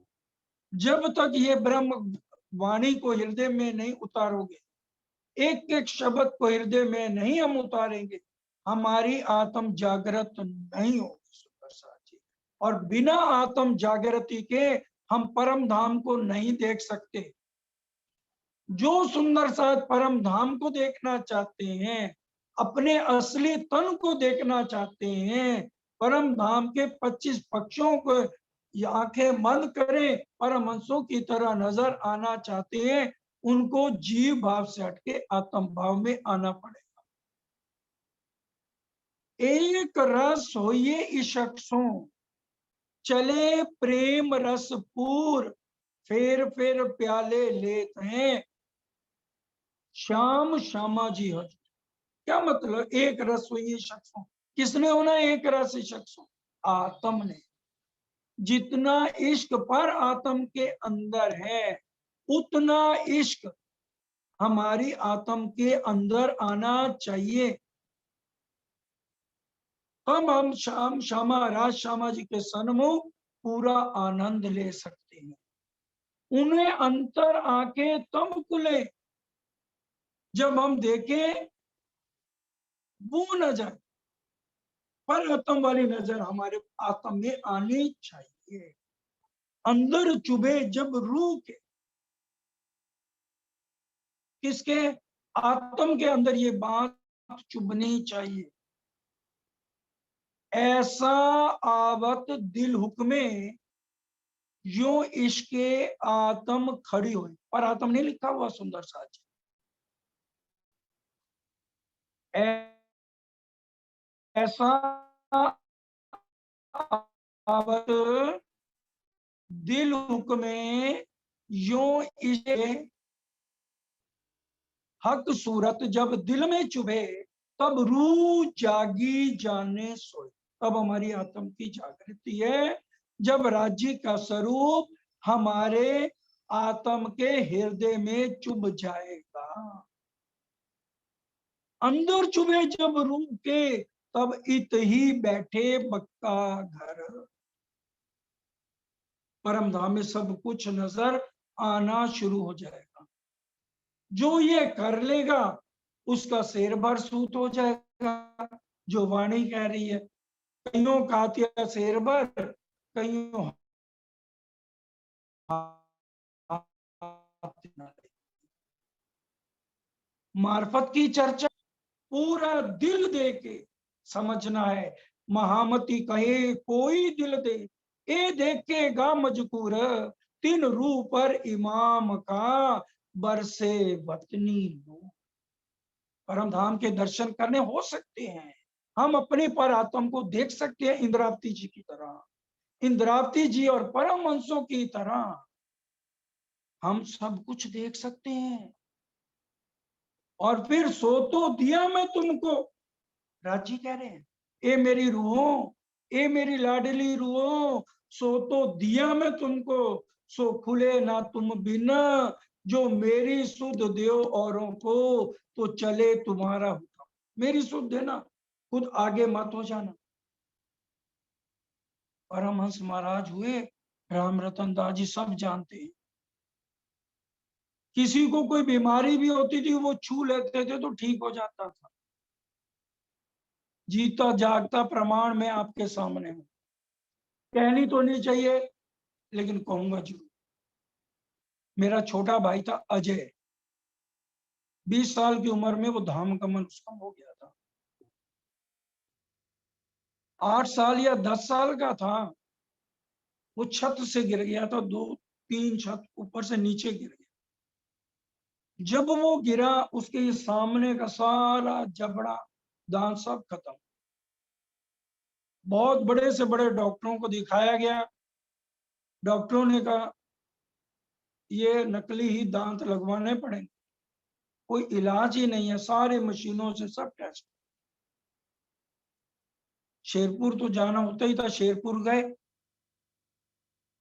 जब तक ये ब्रह्म वाणी को हृदय में नहीं उतारोगे, एक एक शब्द को हृदय में नहीं हम उतारेंगे, हमारी आत्म जागृत नहीं होगी सुंदर साथ जी। और बिना आत्म जागृति के हम परम धाम को नहीं देख सकते। जो सुंदर साथ परम धाम को देखना चाहते हैं, अपने असली तन को देखना चाहते हैं, परम धाम के 25 पक्षों को आंखें बंद करें, परमहंसों की तरह नजर आना चाहते हैं, उनको जीव भाव से हटके आत्म भाव में आना पड़ेगा। एक रस होइए इशक्सों, चले प्रेम रस पूर, फेर फेर प्याले लेते हैं, श्याम श्यामा जी हज। क्या मतलब एक रस हुई शख्सों, किसने होना एक रस शख्सों? आत्म ने। जितना इश्क पर आत्म के अंदर है, उतना इश्क हमारी आत्म के अंदर आना चाहिए, तब हम श्याम श्यामा राज श्यामा जी के सन्मुख पूरा आनंद ले सकते हैं। उन्हें अंतर आंखें तब खुले जब हम देखें वो नजर, पर आत्म वाली नजर हमारे आत्म में आनी चाहिए, अंदर चुभे जब रूह के, किसके? आत्म के अंदर ये बात चुभनी चाहिए। ऐसा आवत दिल हुक्मे, यो इश्के आत्म खड़ी हुई, पर आत्म नहीं लिखा हुआ सुंदर साथ। ऐसा आवत दिल हुक्मे यो इसे हक सूरत जब दिल में चुभे तब रूह जागी जाने सोए। तब हमारी आत्म की जागृति है जब राज्य का स्वरूप हमारे आत्म के हृदय में चुभ जाएगा। अंदर चुभे जब रूह के तब इत ही बैठे बक्का घर। परम धाम में सब कुछ नजर आना शुरू हो जाएगा। जो ये कर लेगा उसका शेर भर सूत हो जाएगा। जो वाणी कह रही है, कईयों कातिया शेर भर, कईयों मार्फत की चर्चा पूरा दिल दे के समझना है। महामती कहे कोई दिल दे, ए देखेगा मजकूर, तीन रूह पर इमाम का बरसे वतनी नूर। परम धाम के दर्शन करने हो सकते हैं, हम अपने पर आत्म को देख सकते हैं इंद्रावती जी की तरह, इंद्रावती जी और परम हंसों की तरह हम सब कुछ देख सकते हैं। और फिर सो तो दिया मैं तुमको, राजी कह रहे हैं, ए मेरी रूहों, ए मेरी लाडली रूहों, सो तो दिया मैं तुमको, सो खुले ना तुम बिना, जो मेरी सुध दो औरों को तो चले तुम्हारा हुक्म। मेरी सुध देना, खुद आगे मत हो जाना। परमहंस महाराज हुए राम रतन दास जी, सब जानते हैं। किसी को कोई बीमारी भी होती थी वो छू लेते थे तो ठीक हो जाता था। जीता जागता प्रमाण मैं आपके सामने हूं। कहनी तो नहीं चाहिए लेकिन कहूंगा जरूर। मेरा छोटा भाई था अजय, 20 साल की उम्र में वो धाम गमन उसका हो गया था। 8 साल या 10 साल का था, वो छत से गिर गया था, 2-3 छत ऊपर से नीचे गिर गया। जब वो गिरा उसके सामने का सारा जबड़ा दांत सब खत्म। बहुत बड़े से बड़े डॉक्टरों को दिखाया गया। डॉक्टरों ने कहा ये नकली ही दांत लगवाने पड़ेंगे, कोई इलाज ही नहीं है, सारे मशीनों से सब टेस्ट। शेरपुर तो जाना होता ही था, शेरपुर गए,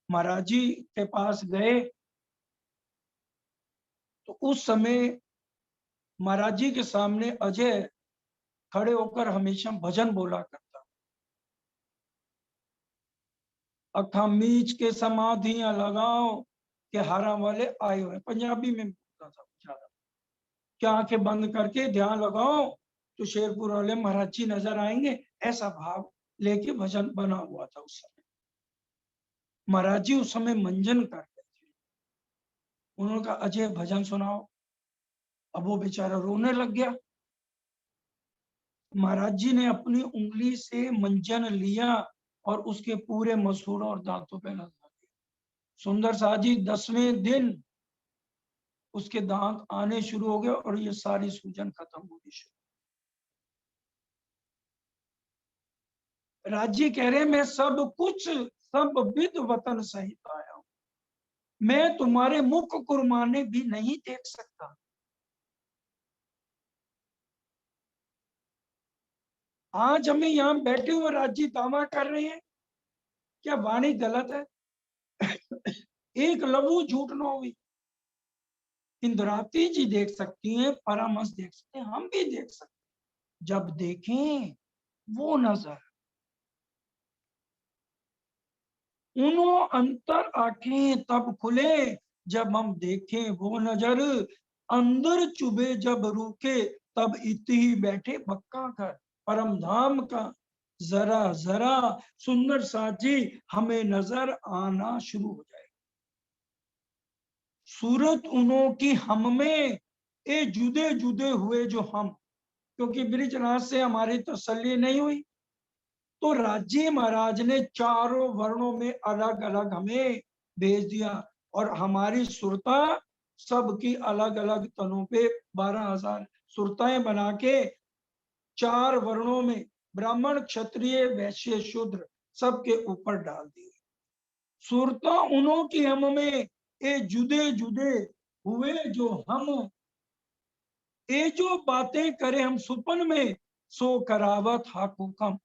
महाराज जी के पास गए तो उस समय महाराज जी के सामने अजय खड़े होकर हमेशा भजन बोला करता। अखा मीच के समाधियां लगाओ के हारा वाले आए हुए, पंजाबी में बोलता था ज्यादा। क्या आंखें बंद करके ध्यान लगाओ तो शेरपुर वाले महाराज जी नजर आएंगे, ऐसा भाव लेके भजन बना हुआ था उस समय। महाराज जी उस समय मंजन कर रहे थे। उन्होंने कहा अजय भजन सुनाओ। अब वो बेचारा रोने लग गया। महाराज जी ने अपनी उंगली से मंजन लिया और उसके पूरे मसूड़ों और दांतों पे लगा दिया। सुंदर शाह जी 10वें दिन उसके दांत आने शुरू हो गए और ये सारी सूजन खत्म होनी शुरू। राज्य कह रहे मैं सब कुछ सब विद वतन सहित आया हूं, मैं तुम्हारे मुख कुरबाने भी नहीं देख सकता। आज हमें यहाँ बैठे हुए राज्य दावा कर रहे हैं, क्या वाणी गलत है? एक लघु झूठ न हुई। इंद्रावती जी देख सकती हैं, परामर्श देख सकते हैं, हम भी देख सकते हैं। जब देखें वो नजर, उन्हों अंतर आंखें तब खुले जब हम देखें वो नजर, अंदर चुभे जब रूखे तब इति बैठे बक्का कर। परम धाम का जरा जरा सुंदर साजी हमें नजर आना शुरू हो जाए। सूरत उन्हों की हम में ए जुदे जुदे हुए जो हम, क्योंकि ब्रिजनाथ से हमारी तसल्ली नहीं हुई तो राज्य महाराज ने चारों वर्णों में अलग अलग हमें भेज दिया और हमारी सुरता सबकी अलग अलग तनों पे 12,000 सुरताएं बना के 4 वर्णों में ब्राह्मण क्षत्रिय वैश्य शूद्र सबके ऊपर डाल दिए। सुरता उन्हों की हम में ए जुदे जुदे हुए जो हम, ये जो बातें करें हम सुपन में सो करावत हक हुकम।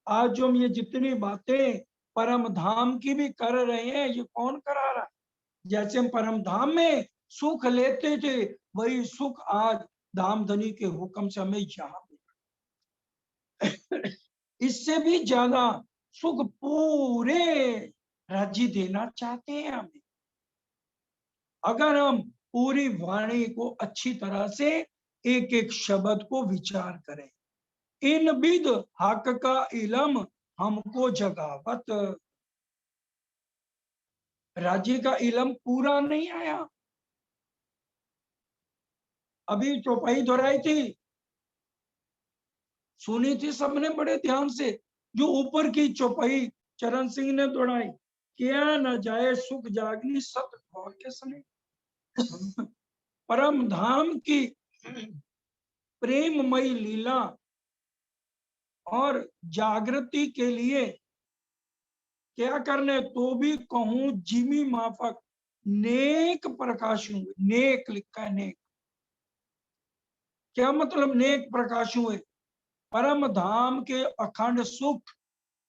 आज जो हम ये जितनी बातें परम धाम की भी कर रहे हैं, ये कौन करा रहा है? जैसे हम परम धाम में सुख लेते थे, वही सुख आज धामधनी के हुक्म से हमें यहाँ मिला। इससे भी ज्यादा सुख पूरे राज्य देना चाहते हैं हमें, अगर हम पूरी वाणी को अच्छी तरह से एक एक शब्द को विचार करें। इन विद हक का इलम हमको जगावत। राज्य का इलम पूरा नहीं आया, अभी चौपाई दोहराई थी, सुनी थी सबने बड़े ध्यान से। जो ऊपर की चौपाई चरण सिंह ने दोहराई, क्या न जाए सुख जागनी सत गौर के समय। परम धाम की प्रेममयी लीला और जागृति के लिए क्या करने, तो भी कहूं जिमी माफक नेक प्रकाश हुए। नेक लिखा है, नेक क्या मतलब? नेक प्रकाश हुए, परम धाम के अखंड सुख,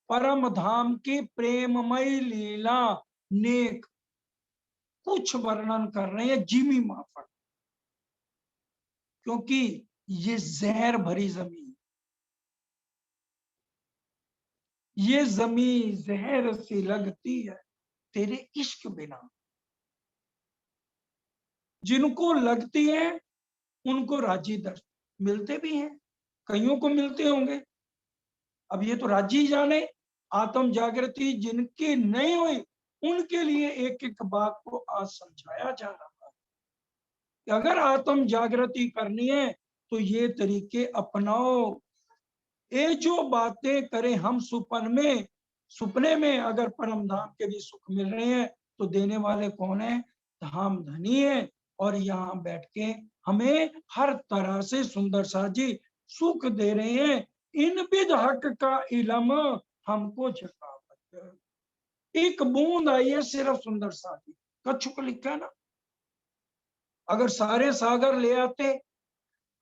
परम धाम की प्रेममयी लीला, नेक कुछ वर्णन कर रहे हैं जिमी माफक, क्योंकि ये जहर भरी जमीन, ये जमीन जहर सी लगती है तेरे इश्क बिना। जिनको लगती है उनको राजी दर मिलते भी हैं, कईयों को मिलते होंगे। अब ये तो राजी ही जाने। आत्म जागृति जिनकी नहीं हुई, उनके लिए एक एक बात को आज समझाया जा रहा है कि अगर आत्म जागृति करनी है तो ये तरीके अपनाओ। ये जो बातें करें हम सुपने में अगर परम धाम के भी सुख मिल रहे हैं, तो देने वाले कौन है? धाम धनी है। और यहाँ बैठ के हमें हर तरह से सुंदर सा जी सुख दे रहे हैं। इन विद हक का इलम हमको जगावत। एक बूंद आई है सिर्फ सुंदर सा जी, कच्छ को लिखा है ना। अगर सारे सागर ले आते,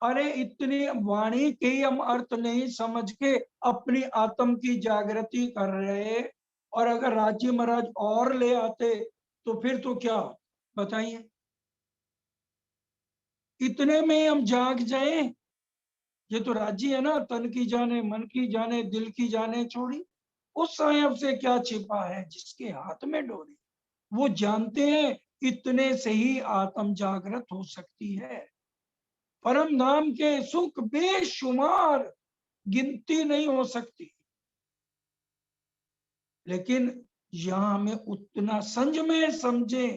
अरे इतनी वाणी के हम अर्थ नहीं समझ के अपनी आत्म की जागृति कर रहे, और अगर राज्य महाराज और ले आते तो फिर तो क्या बताइए। इतने में हम जाग जाए। ये तो राज्य है ना, तन की जाने मन की जाने दिल की जाने छोड़ी, उस सायब से क्या छिपा है जिसके हाथ में डोरी। वो जानते हैं इतने से ही आत्म जागृत हो सकती है। परम धाम के सुख बेशुमार, गिनती नहीं हो सकती, लेकिन यहां हमें उतना संज में समझे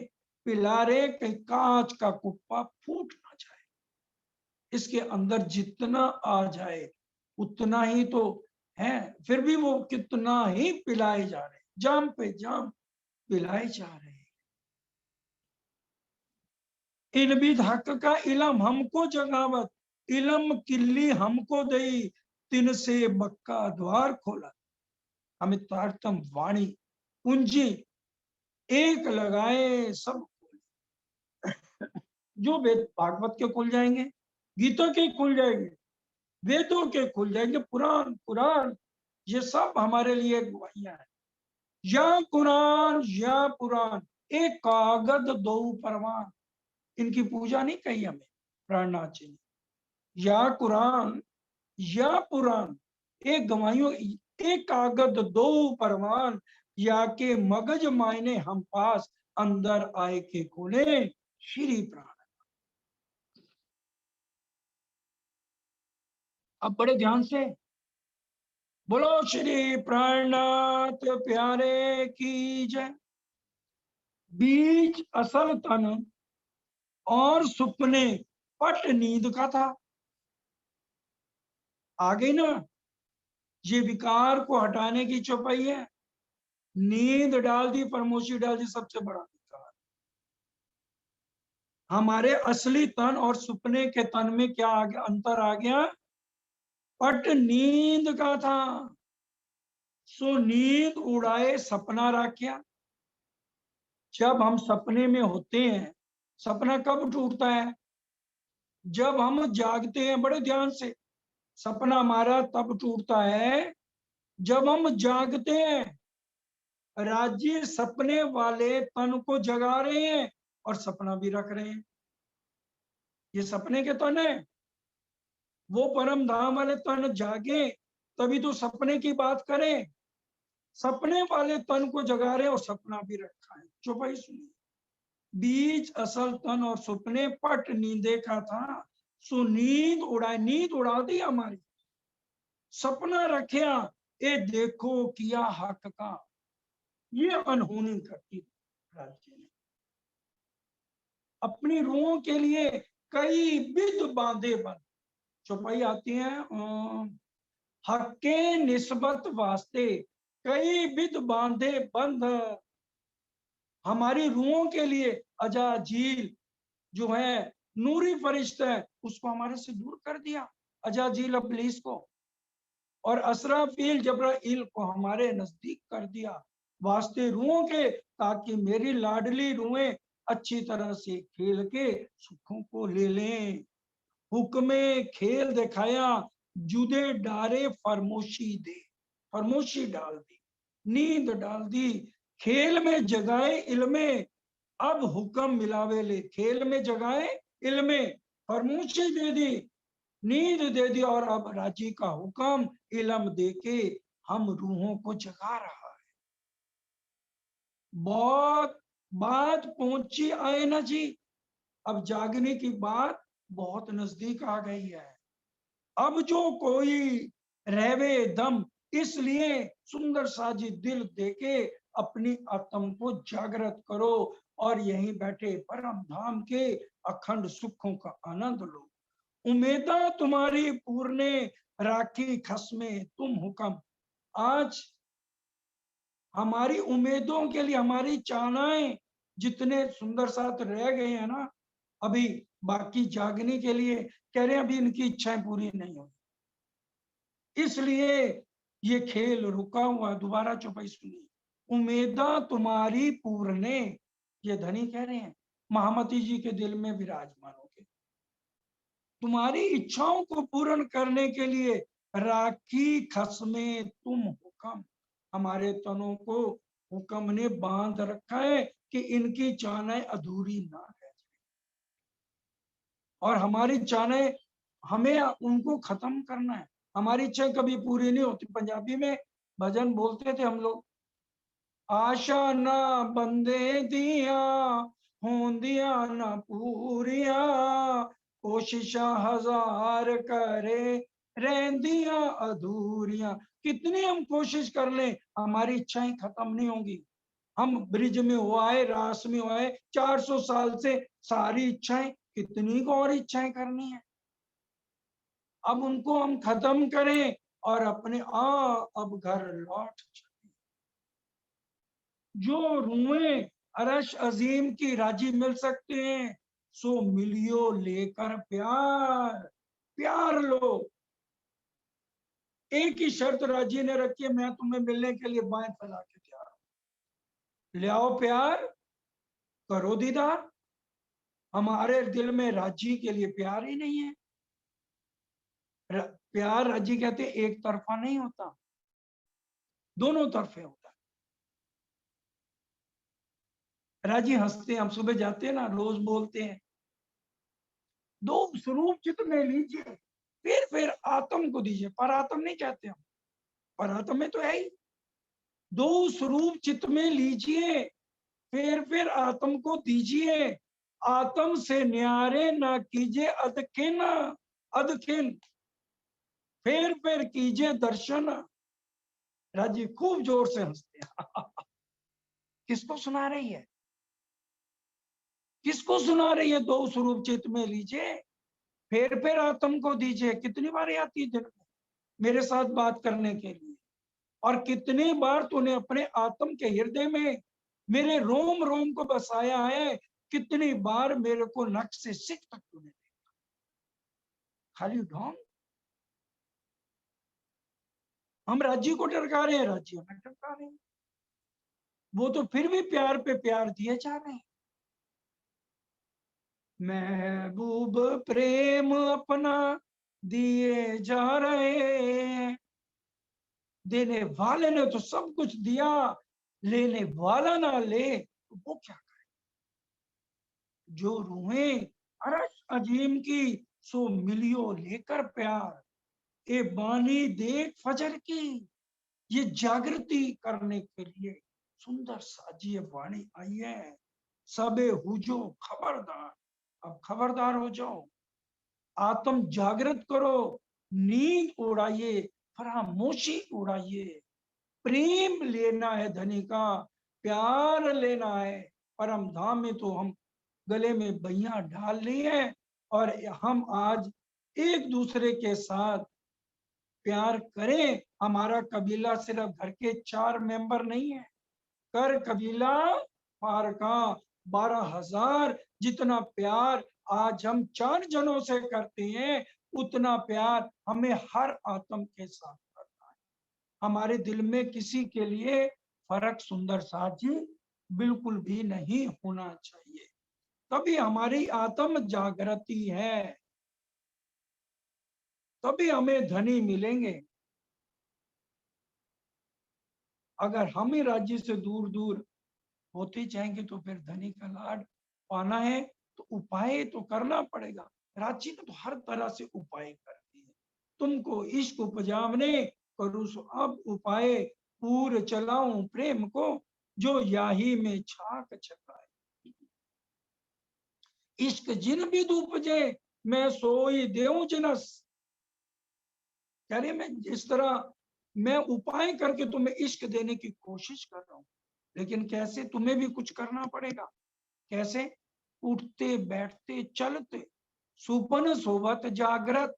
पिला रे कहीं कांच का कुप्पा फूट ना जाए। इसके अंदर जितना आ जाए उतना ही तो है, फिर भी वो कितना ही पिलाए जा रहे, जाम पे जाम पिलाए जा रहे। इन विद हक का इलम हमको जगावत, इलम किल्ली हमको दई, तिन से बक्का द्वार खोला। हमें तारतम वाणी पूंजी एक लगाए सब, जो वेद भागवत के खुल जाएंगे, गीता के खुल जाएंगे, वेदों के खुल जाएंगे, पुराण पुराण ये सब हमारे लिए गवाहियां हैं। या कुरान या पुराण एक कागज दो परवान, इनकी पूजा नहीं कही हमें प्राणनाथ जी ने। या कुरान या पुराण एक गवाहियों, एक कागज दो परवान, या के मगज मायने हम पास, अंदर आए के खोले श्री प्राण। अब बड़े ध्यान से बोलो श्री प्राणनाथ प्यारे की जय। बीज असल तन और सुपने पट नींद का था। आगे ना ये विकार को हटाने की चौपाई है, नींद डाल दी, परमोशी डाल दी, सबसे बड़ा विकार। हमारे असली तन और सुपने के तन में क्या आ गया, अंतर आ गया? पट नींद का था, सो नींद उड़ाए सपना राख्या। जब हम सपने में होते हैं, सपना कब टूटता है? जब हम जागते हैं। बड़े ध्यान से, सपना हमारा तब टूटता है जब हम जागते हैं। राज्य सपने वाले तन को जगा रहे हैं और सपना भी रख रहे हैं। ये सपने के तन है। वो परम धाम वाले तन जागे तभी तो सपने की बात करें। सपने वाले तन को जगा रहे हैं और सपना भी रखा है। चौपाई सुनिए। बीज असल तन और सपने पट नींदे का था, सो नींद उड़ाए, नींद उड़ा दी हमारी। सपना रखिया, ये देखो किया हक का, ये अनहोनी करती राज्य ने। अपनी रूहों के लिए कई विध बांधे बंद। चौपाई आती है, हक के निस्बत वास्ते कई विध बांधे बंद। हमारी रूहों के लिए अजाजील जो है नूरी फरिश्ता है, उसको हमारे से दूर कर दिया, अजाजील इब्लीस को। और असराफील जबराइल को हमारे नजदीक कर दिया, वास्ते रूहों के, ताकि मेरी लाडली रूहें अच्छी तरह से खेल के सुखों को ले लें। हुक्मे खेल दिखाया, जुदे डारे फरमोशी दे, फरमोशी डाल दी, नींद डाल दी। खेल में जगाए इल्मे, अब हुक्म मिलावे ले। खेल में जगाए इल्मे, फरमोशी दे दी, नींद दे दी, और अब राजी का हुक्म इलम दे के हम रूहों को जगा रहा है। बहुत बात पहुंची आए ना जी, अब जागने की बात बहुत नजदीक आ गई है। अब जो कोई रहवे दम, इसलिए सुंदर साजी दिल देके अपनी आत्म को जागृत करो और यहीं बैठे परम धाम के अखंड सुखों का आनंद लो। उम्मीदा तुम्हारी पूरने, राखी खस्मे तुम हुक्म। आज हमारी उम्मीदों के लिए, हमारी चाहनाएं जितने सुंदर साथ रह गए हैं ना, अभी बाकी जागने के लिए कह रहे हैं, अभी इनकी इच्छाएं पूरी नहीं हुई, इसलिए ये खेल रुका हुआ। दोबारा चौपाई सुनिए। उम्मीदा तुम्हारी पूरने, ये धनी कह रहे हैं, महामती जी के दिल में विराजमान होके तुम्हारी इच्छाओं को पूर्ण करने के लिए राखी खस्मे तुम हुक्म। हमारे तनों को हुक्म ने बांध रखा है कि इनकी चाहनाएं अधूरी ना रह जाए, और हमारी चाहनाएं हमें उनको खत्म करना है। हमारी इच्छाएं कभी पूरी नहीं होती। पंजाबी में भजन बोलते थे हम लोग, आशा ना बंदे दिया होंदिया ना पूरिया, कोशिशा हजार करे रहंदिया अधूरिया। कितनी हम कोशिश कर लें, हमारी इच्छाएं खत्म नहीं होंगी। हम ब्रिज में हो आए, रास में हो आए, 400 साल से सारी इच्छाएं, कितनी को और इच्छाएं करनी है। अब उनको हम खत्म करें और अपने अब घर लौट चले। जो रूहें अरश अजीम की राजी मिल सकते हैं, सो मिलियो लेकर प्यार, प्यार लो। एक ही शर्त राजी ने रखी है, मैं तुम्हें मिलने के लिए बाएं फैला के तैयार हूं, ले आओ प्यार, करो दीदार। हमारे दिल में राजी के लिए प्यार ही नहीं है। प्यार राजी कहते एक तरफा नहीं होता, दोनों तरफे होता है। राजी हंसते हैं, हम सुबह जाते हैं ना, रोज बोलते हैं, दो स्वरूप चित्त में लीजिए, फिर आत्म को दीजिए। पर आत्म नहीं चाहते हम, पर आत्म में तो है ही। दो स्वरूप चित्त में लीजिए, फिर आत्म को दीजिए। आत्म से न्यारे ना कीजिए अदखिन, अदखिन फिर कीजिए दर्शन। राजी खूब जोर से हंसते हैं। किसको सुना रही है, किसको सुना रही है? दो स्वरूप चित्त में लीजिए, फिर आत्म को दीजिए। कितनी बार आती है दिन में मेरे साथ बात करने के लिए, और कितनी बार तूने अपने आत्म के हृदय में मेरे रोम रोम को बसाया है, कितनी बार मेरे को नख से सिख तक तूने देखा। खाली ढोंग, हम राज्य को टरका रहे हैं, राज्य हमें टरका रहे हैं। वो तो फिर भी प्यार पे प्यार दिए जा रहे हैं। महबूब प्रेम अपना दिए जा रहे हैं। देने वाले ने तो सब कुछ दिया, लेने वाला ना ले तो वो क्या करे। जो रूहें अरश अजीम की सो मिलियो लेकर प्यार, ए बानी देख फजर की, ये जागृति करने के लिए सुंदर साजी ये वाणी आई है। सबे हुजो खबरदार, अब खबरदार हो जाओ, आत्म जागृत करो, नींद उड़ाइए, फरामोशी उड़ाइए। प्रेम लेना है धनी का, प्यार लेना है। परम धाम में तो हम गले में बहियां डाल ली है, और हम आज एक दूसरे के साथ प्यार करें। हमारा कबीला सिर्फ घर के 4 मेंबर नहीं है, कर कबीला पार का 12,000। जितना प्यार आज हम 4 जनों से करते हैं, उतना प्यार हमें हर आत्म के साथ करना है। हमारे दिल में किसी के लिए फर्क सुंदर साथ जी बिल्कुल भी नहीं होना चाहिए। तभी हमारी आत्म जागृति है, तभी हमें धनी मिलेंगे। अगर हम ही राज्य से दूर दूर होते जाएंगे तो फिर धनी का लाड पाना है तो उपाय तो करना पड़ेगा। राज्य तो हर तरह से उपाय करती है। तुमको इश्क उपजावने करूँ सो अब उपाय, पूर चलाऊं प्रेम को जो याही में छाक छकाए। इश्क जिन विद उपजे मैं सोई देऊं जिनस। कह रहे मैं जिस तरह मैं उपाय करके तुम्हें इश्क देने की कोशिश कर रहा हूं, लेकिन कैसे, तुम्हें भी कुछ करना पड़ेगा। कैसे? उठते बैठते चलते सुपन सोवत जागृत,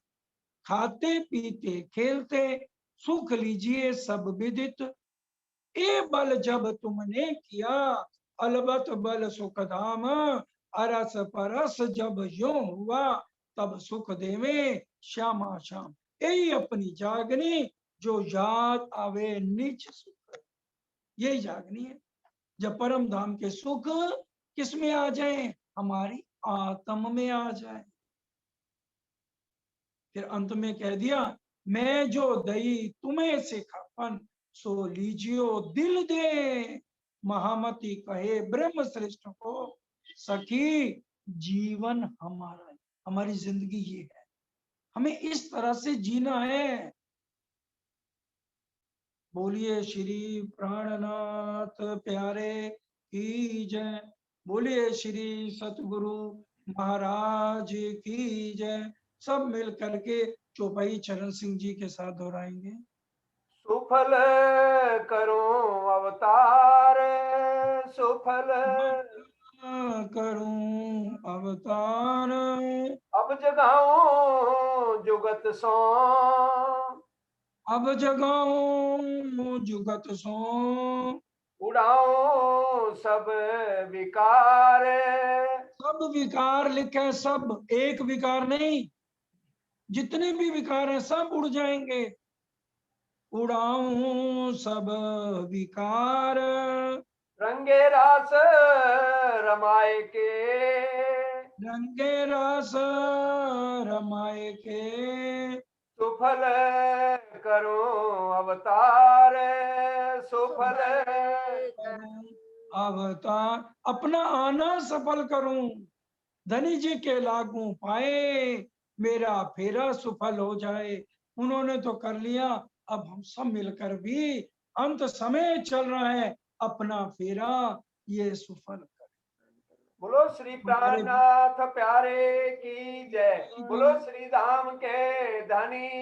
खाते पीते खेलते सुख लीजिए सब विदित। ए बल जब तुमने किया अलबत बल सुख धाम, अरस परस जब यो हुआ तब सुख देवे श्यामा श्याम। यही अपनी जागनी जो याद आवे निज सुख, यही जागनी है। जब परम धाम के सुख किस में आ जाए, हमारी आत्म में आ जाए। फिर अंत में कह दिया, मैं जो दई तुम्हें सिखापन सो लीजियो दिल दे। महामती कहे ब्रह्म श्रेष्ठ को सखी जीवन हमारा है। हमारी जिंदगी ये है, हमें इस तरह से जीना है। बोलिए श्री प्राणनाथ प्यारे की जय। बोलिए श्री सतगुरु महाराज की जय। सब मिल करके चौपाई चरण सिंह जी के साथ दोहराएंगे। सुफल करूं अवतार, सुफल करूं अवतार, अब जगाऊं जुगत सो, अब जगाऊं जुगत सो, उड़ाऊं सब विकार। सब विकार लिखे, सब, एक विकार नहीं, जितने भी विकार हैं सब उड़ जाएंगे। उड़ाऊं सब विकार, रंगे रास रमाए के, रंगे रस रमाए के, सुफल करूं अवतार, सुफल अवतार अपना आना सफल करूं, धनी जी के लागू पाए, मेरा फेरा सफल हो जाए। उन्होंने तो कर लिया, अब हम सब मिलकर भी, अंत समय चल रहा है, अपना फेरा ये सफल कर। बोलो श्री हमारे प्राणनाथ प्यारे की जय, बोलो श्री धाम के धनी